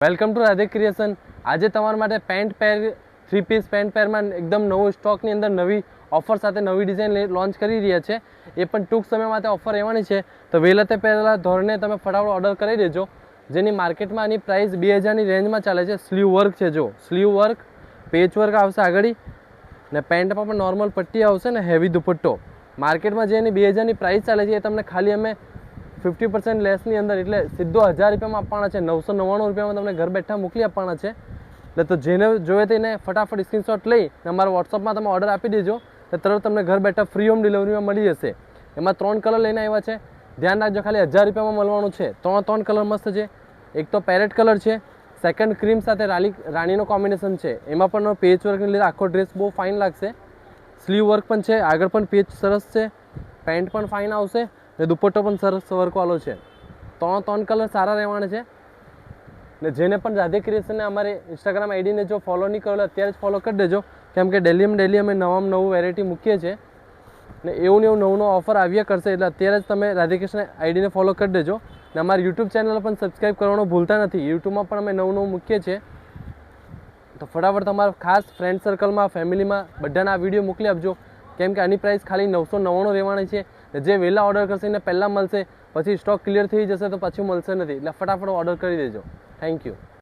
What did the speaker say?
Welcome to Radhe creation. આજે તમારા માટે પેન્ટ પેર 3 પીસ પેન્ટ પેરમાં એકદમ નવો સ્ટોકની અંદર નવી ઓફર સાથે નવી ડિઝાઇન લોન્ચ કરી રહ્યા છે। એ પણ ટૂંક સમયમાં તે ઓફર રહેવાની છે, તો વહેલા તે પહેલાં ધોરણે તમે ફટાફટ ઓર્ડર કરી દેજો, જેની માર્કેટમાં આની પ્રાઇસ 2000ની રેન્જમાં ચાલે છે। સ્લીવ વર્ક છે, જો સ્લીવ વર્ક, પેચ વર્ક આવશે આગળ ને પેન્ટમાં પણ નોર્મલ પટ્ટી આવશે ને હેવી દુપટ્ટો। માર્કેટમાં જે એની 2000ની પ્રાઇસ ચાલે છે એ તમને ખાલી અમે 50% લેસની અંદર એટલે સીધો 1000 રૂપિયામાં આપવાના છે। 999 રૂપિયામાં તમને ઘર બેઠા મોકલી આપવાના છે। એટલે તો જેને જોઈએ તેને ફટાફટ સ્ક્રીનશોટ લઈ ને અમારા વોટ્સઅપમાં તમે ઓર્ડર આપી દેજો, તો તરત તમને ઘર બેઠા ફ્રી હોમ ડિલિવરીમાં મળી જશે। એમાં 3 કલર લઈને આવ્યા છે, ધ્યાન રાખજો, ખાલી 1000 રૂપિયામાં મળવાનું છે। ત્રણ કલર મસ્ત છે। એક તો પેરેટ કલર છે, સેકન્ડ ક્રીમ સાથે રાણીનો કોમ્બિનેશન છે, એમાં પણ પેચ વર્કને લીધે આખો ડ્રેસ બહુ ફાઇન લાગશે। સ્લીવ વર્ક પણ છે, આગળ પણ પેચ સરસ છે, પેન્ટ પણ ફાઇન આવશે ને દુપટ્ટો પણ સરસ વર્કવાળો છે। ત્રણ કલર સારા રહેવાના છે ને જેને પણ રાધે ક્રિએશનને અમારી ઇન્સ્ટાગ્રામ આઈડીને જો ફોલો નહીં કરેલો અત્યારે જ ફોલો કરી દેજો, કેમ કે ડેલી અમે નવું વેરાયટી મૂકીએ છીએ ને એવું નવું ઓફર આવ્યા કરશે। એટલે અત્યારે જ તમે રાધે ક્રિએશન આઈડીને ફોલો કરી દેજો ને અમારી યુટ્યુબ ચેનલ પણ સબસ્ક્રાઈબ કરવાનું ભૂલતા નથી। યુટ્યુબમાં પણ અમે નવું મૂકીએ છીએ, તો ફટાફટ તમારા ખાસ ફ્રેન્ડ સર્કલમાં, ફેમિલીમાં બધાને આ વિડીયો મોકલી આપજો, કેમ કે આની પ્રાઇસ ખાલી 999 રહેવાની છે। જે વહેલા ઓર્ડર કરશે એને પહેલાં મળશે, પછી સ્ટોક ક્લિયર થઈ જશે તો પછી મળશે નથી, એટલે ફટાફટ ઓર્ડર કરી દેજો। Thank you.